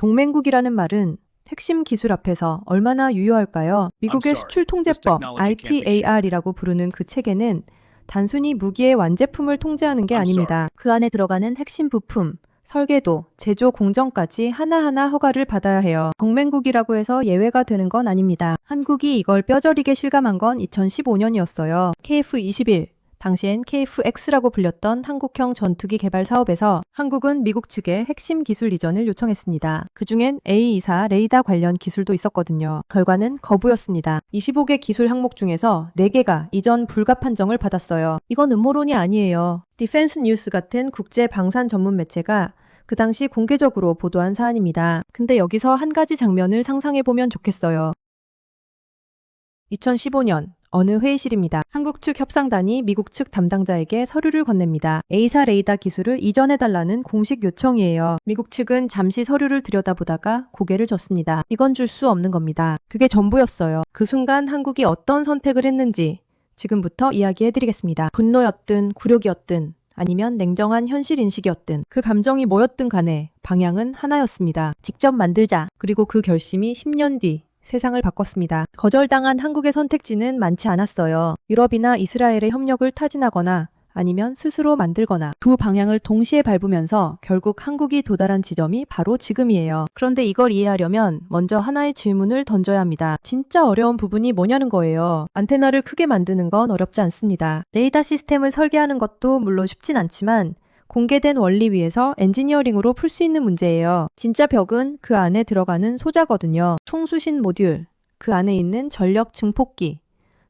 동맹국이라는 말은 핵심 기술 앞에서 얼마나 유효할까요? 미국의 수출통제법 ITAR이라고 부르는 그 체계는 단순히 무기의 완제품을 통제하는 게 아닙니다. 그 안에 들어가는 핵심 부품, 설계도, 제조 공정까지 하나하나 허가를 받아야 해요. 동맹국이라고 해서 예외가 되는 건 아닙니다. 한국이 이걸 뼈저리게 실감한 건 2015년이었어요. KF-21, 당시엔 KF-X라고 불렸던 한국형 전투기 개발 사업에서 한국은 미국 측에 핵심 기술 이전을 요청했습니다. 그중엔 A24 레이더 관련 기술도 있었거든요. 결과는 거부였습니다. 25개 기술 항목 중에서 4개가 이전 불가 판정을 받았어요. 이건 음모론이 아니에요. 디펜스 뉴스 같은 국제 방산 전문 매체가 그 당시 공개적으로 보도한 사안입니다. 근데 여기서 한 가지 장면을 상상해보면 좋겠어요. 2015년 어느 회의실입니다. 한국 측 협상단이 미국 측 담당자에게 서류를 건넵니다. A4 레이더 기술을 이전해달라는 공식 요청이에요. 미국 측은 잠시 서류를 들여다보다가 고개를 젓습니다. 이건 줄 수 없는 겁니다. 그게 전부였어요. 그 순간 한국이 어떤 선택을 했는지 지금부터 이야기해드리겠습니다. 분노였든 굴욕이었든 아니면 냉정한 현실 인식이었든 그 감정이 뭐였든 간에 방향은 하나였습니다. 직접 만들자. 그리고 그 결심이 10년 뒤 세상을 바꿨습니다. 거절당한 한국의 선택지는 많지 않았어요. 유럽이나 이스라엘의 협력을 타진하거나 아니면 스스로 만들거나 두 방향을 동시에 밟으면서 결국 한국이 도달한 지점이 바로 지금이에요. 그런데 이걸 이해하려면 먼저 하나의 질문을 던져야 합니다. 진짜 어려운 부분이 뭐냐는 거예요. 안테나를 크게 만드는 건 어렵지 않습니다. 레이더 시스템을 설계하는 것도 물론 쉽진 않지만 공개된 원리 위에서 엔지니어링으로 풀 수 있는 문제예요. 진짜 벽은 그 안에 들어가는 소자거든요. 총수신 모듈, 그 안에 있는 전력 증폭기,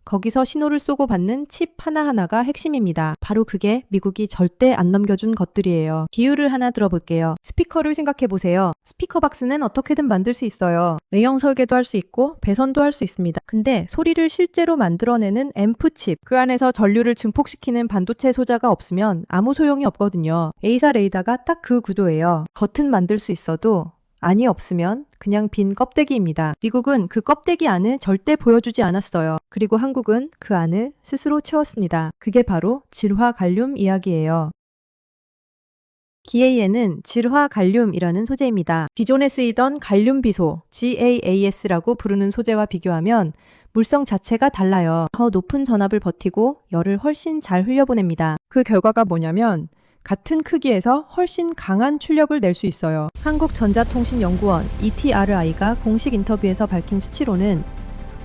거기서 신호를 쏘고 받는 칩 하나하나가 핵심입니다. 바로 그게 미국이 절대 안 넘겨준 것들이에요. 비유를 하나 들어볼게요. 스피커를 생각해보세요. 스피커 박스는 어떻게든 만들 수 있어요. 외형 설계도 할 수 있고 배선도 할 수 있습니다. 근데 소리를 실제로 만들어내는 앰프 칩, 그 안에서 전류를 증폭시키는 반도체 소자가 없으면 아무 소용이 없거든요. A4 레이더가 딱 그 구조예요. 겉은 만들 수 있어도 안이 없으면 그냥 빈 껍데기입니다. 미국은 그 껍데기 안을 절대 보여주지 않았어요. 그리고 한국은 그 안을 스스로 채웠습니다. 그게 바로 질화갈륨 이야기예요. 기에이에는 질화갈륨이라는 소재입니다. 기존에 쓰이던 갈륨 비소, GaAs라고 부르는 소재와 비교하면 물성 자체가 달라요. 더 높은 전압을 버티고 열을 훨씬 잘 흘려보냅니다. 그 결과가 뭐냐면 같은 크기에서 훨씬 강한 출력을 낼 수 있어요. 한국전자통신연구원 ETRI가 공식 인터뷰에서 밝힌 수치로는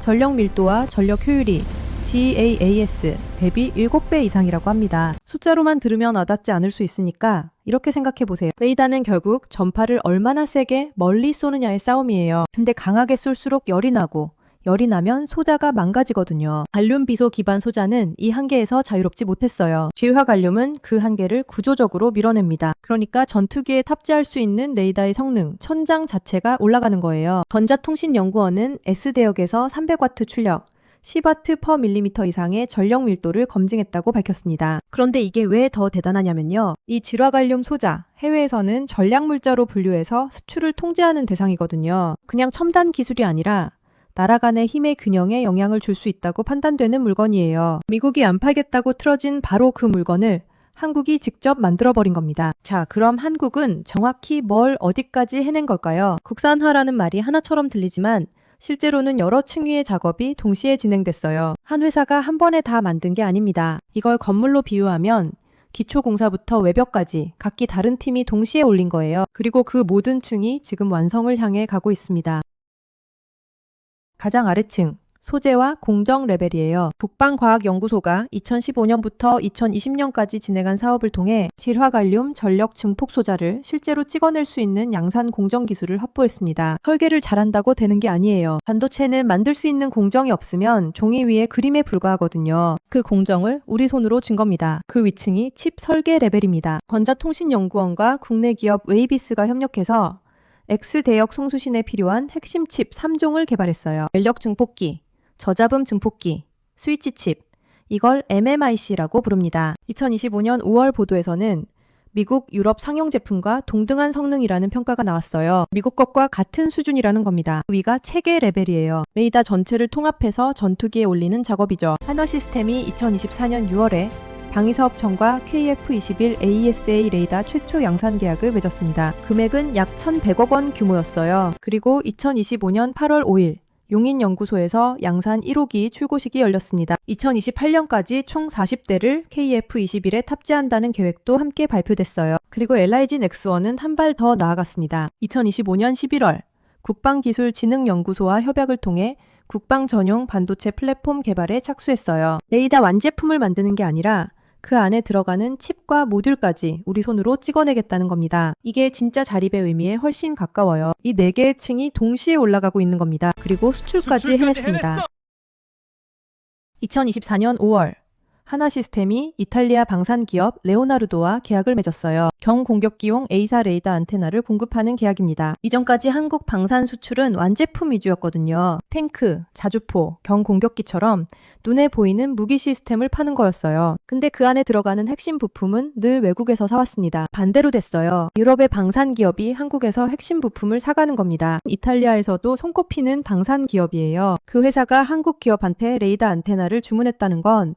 전력 밀도와 전력 효율이 GaAs 대비 7배 이상이라고 합니다. 숫자로만 들으면 와닿지 않을 수 있으니까 이렇게 생각해보세요. 레이더는 결국 전파를 얼마나 세게 멀리 쏘느냐의 싸움이에요. 근데 강하게 쏠수록 열이 나고 열이 나면 소자가 망가지거든요. 갈륨 비소 기반 소자는 이 한계에서 자유롭지 못했어요. 질화갈륨은 그 한계를 구조적으로 밀어냅니다. 그러니까 전투기에 탑재할 수 있는 레이더의 성능, 천장 자체가 올라가는 거예요. 전자통신연구원은 S대역에서 300W 출력, 10W/mm 이상의 전력 밀도를 검증했다고 밝혔습니다. 그런데 이게 왜 더 대단하냐면요. 이 질화갈륨 소자, 해외에서는 전략물자로 분류해서 수출을 통제하는 대상이거든요. 그냥 첨단 기술이 아니라 나라 간의 힘의 균형에 영향을 줄 수 있다고 판단되는 물건이에요. 미국이 안 팔겠다고 틀어진 바로 그 물건을 한국이 직접 만들어버린 겁니다. 자, 그럼 한국은 정확히 뭘 어디까지 해낸 걸까요? 국산화라는 말이 하나처럼 들리지만 실제로는 여러 층위의 작업이 동시에 진행됐어요. 한 회사가 한 번에 다 만든 게 아닙니다. 이걸 건물로 비유하면 기초공사부터 외벽까지 각기 다른 팀이 동시에 올린 거예요. 그리고 그 모든 층이 지금 완성을 향해 가고 있습니다. 가장 아래층, 소재와 공정 레벨이에요. 북방과학연구소가 2015년부터 2020년까지 진행한 사업을 통해 질화갈륨 전력 증폭 소자를 실제로 찍어낼 수 있는 양산 공정 기술을 확보했습니다. 설계를 잘한다고 되는 게 아니에요. 반도체는 만들 수 있는 공정이 없으면 종이 위에 그림에 불과하거든요. 그 공정을 우리 손으로 준 겁니다. 그 위층이 칩 설계 레벨입니다. 전자통신연구원과 국내 기업 웨이비스가 협력해서 X대역 송수신에 필요한 핵심 칩 3종을 개발했어요. 전력 증폭기, 저잡음 증폭기, 스위치 칩, 이걸 MMIC라고 부릅니다. 2025년 5월 보도에서는 미국, 유럽 상용 제품과 동등한 성능이라는 평가가 나왔어요. 미국 것과 같은 수준이라는 겁니다. 위가 체계 레벨이에요. 레이더 전체를 통합해서 전투기에 올리는 작업이죠. 한화 시스템이 2024년 6월에 방위사업청과 KF-21 AESA 레이더 최초 양산 계약을 맺었습니다. 금액은 약 1,100억 원 규모였어요. 그리고 2025년 8월 5일 용인연구소에서 양산 1호기 출고식이 열렸습니다. 2028년까지 총 40대를 KF-21에 탑재한다는 계획도 함께 발표됐어요. 그리고 LIG 넥스원은 한 발 더 나아갔습니다. 2025년 11월 국방기술진흥연구소와 협약을 통해 국방 전용 반도체 플랫폼 개발에 착수했어요. 레이더 완제품을 만드는 게 아니라 그 안에 들어가는 칩과 모듈까지 우리 손으로 찍어내겠다는 겁니다. 이게 진짜 자립의 의미에 훨씬 가까워요. 이 4개의 층이 동시에 올라가고 있는 겁니다. 그리고 수출까지 해냈습니다. 2024년 5월 하나시스템이 이탈리아 방산기업 레오나르도와 계약을 맺었어요. 경공격기용 A사 레이더 안테나를 공급하는 계약입니다. 이전까지 한국 방산 수출은 완제품 위주였거든요. 탱크, 자주포, 경공격기처럼 눈에 보이는 무기 시스템을 파는 거였어요. 근데 그 안에 들어가는 핵심 부품은 늘 외국에서 사왔습니다. 반대로 됐어요. 유럽의 방산 기업이 한국에서 핵심 부품을 사가는 겁니다. 이탈리아에서도 손꼽히는 방산 기업이에요. 그 회사가 한국 기업한테 레이더 안테나를 주문했다는 건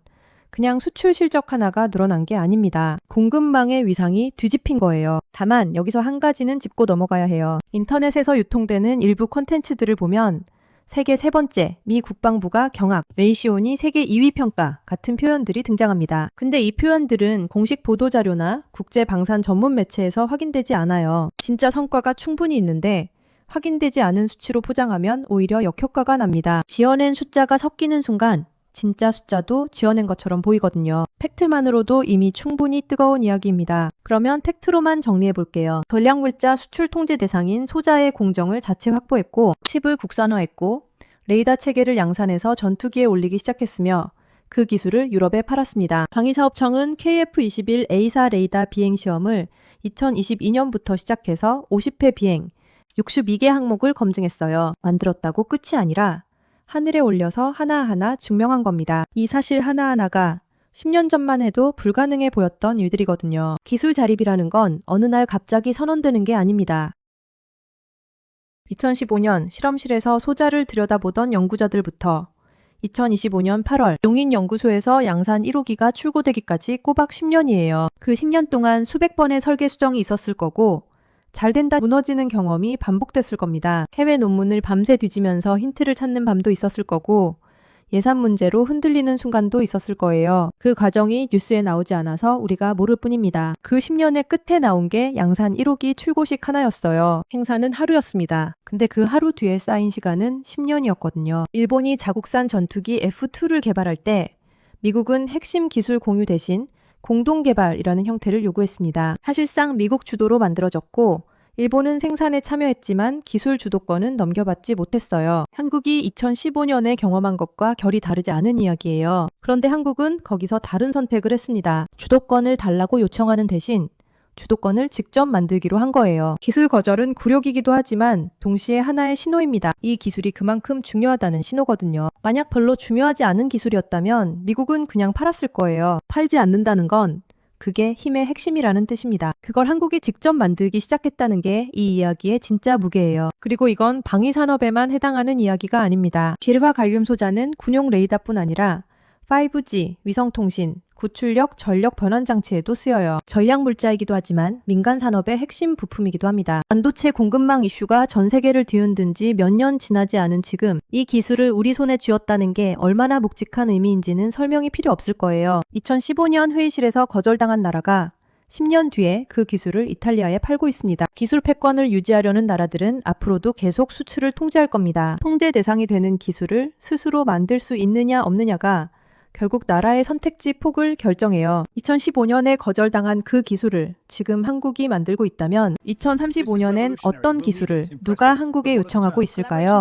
그냥 수출 실적 하나가 늘어난 게 아닙니다. 공급망의 위상이 뒤집힌 거예요. 다만 여기서 한 가지는 짚고 넘어가야 해요. 인터넷에서 유통되는 일부 콘텐츠들을 보면 세계 3번째, 미 국방부가 경악, 레이시온이 세계 2위 평가 같은 표현들이 등장합니다. 근데 이 표현들은 공식 보도자료나 국제방산 전문 매체에서 확인되지 않아요. 진짜 성과가 충분히 있는데 확인되지 않은 수치로 포장하면 오히려 역효과가 납니다. 지어낸 숫자가 섞이는 순간 진짜 숫자도 지어낸 것처럼 보이거든요. 팩트만으로도 이미 충분히 뜨거운 이야기입니다. 그러면 팩트로만 정리해 볼게요. 전략물자 수출 통제 대상인 소자의 공정을 자체 확보했고 칩을 국산화했고 레이더 체계를 양산해서 전투기에 올리기 시작했으며 그 기술을 유럽에 팔았습니다. 방위사업청은 KF-21 A사 레이더 비행 시험을 2022년부터 시작해서 50회 비행, 62개 항목을 검증했어요. 만들었다고 끝이 아니라 하늘에 올려서 하나하나 증명한 겁니다. 이 사실 하나하나가 10년 전만 해도 불가능해 보였던 일들이거든요. 기술 자립이라는 건 어느 날 갑자기 선언되는 게 아닙니다. 2015년 실험실에서 소자를 들여다보던 연구자들부터 2025년 8월 용인연구소에서 양산 1호기가 출고되기까지 꼬박 10년이에요. 그 10년 동안 수백 번의 설계 수정이 있었을 거고 잘 된다 무너지는 경험이 반복됐을 겁니다. 해외 논문을 밤새 뒤지면서 힌트를 찾는 밤도 있었을 거고 예산 문제로 흔들리는 순간도 있었을 거예요. 그 과정이 뉴스에 나오지 않아서 우리가 모를 뿐입니다. 그 10년의 끝에 나온 게 양산 1호기 출고식 하나였어요. 행사는 하루였습니다. 근데 그 하루 뒤에 쌓인 시간은 10년이었거든요. 일본이 자국산 전투기 F2를 개발할 때 미국은 핵심 기술 공유 대신 공동개발이라는 형태를 요구했습니다. 사실상 미국 주도로 만들어졌고 일본은 생산에 참여했지만 기술 주도권은 넘겨받지 못했어요. 한국이 2015년에 경험한 것과 결이 다르지 않은 이야기예요. 그런데 한국은 거기서 다른 선택을 했습니다. 주도권을 달라고 요청하는 대신 주도권을 직접 만들기로 한 거예요. 기술 거절은 굴욕이기도 하지만 동시에 하나의 신호입니다. 이 기술이 그만큼 중요하다는 신호거든요. 만약 별로 중요하지 않은 기술이었다면 미국은 그냥 팔았을 거예요. 팔지 않는다는 건 그게 힘의 핵심이라는 뜻입니다. 그걸 한국이 직접 만들기 시작했다는 게 이 이야기의 진짜 무게예요. 그리고 이건 방위산업에만 해당하는 이야기가 아닙니다. 질화 갈륨 소자는 군용 레이더뿐 아니라 5G, 위성통신, 구출력, 전력 변환 장치에도 쓰여요. 전략 물자이기도 하지만 민간 산업의 핵심 부품이기도 합니다. 반도체 공급망 이슈가 전 세계를 뒤흔든 지 몇 년 지나지 않은 지금 이 기술을 우리 손에 쥐었다는 게 얼마나 묵직한 의미인지는 설명이 필요 없을 거예요. 2015년 회의실에서 거절당한 나라가 10년 뒤에 그 기술을 이탈리아에 팔고 있습니다. 기술 패권을 유지하려는 나라들은 앞으로도 계속 수출을 통제할 겁니다. 통제 대상이 되는 기술을 스스로 만들 수 있느냐 없느냐가 결국 나라의 선택지 폭을 결정해요. 2015년에 거절당한 그 기술을 지금 한국이 만들고 있다면 2035년엔 어떤 기술을 누가 한국에 요청하고 있을까요?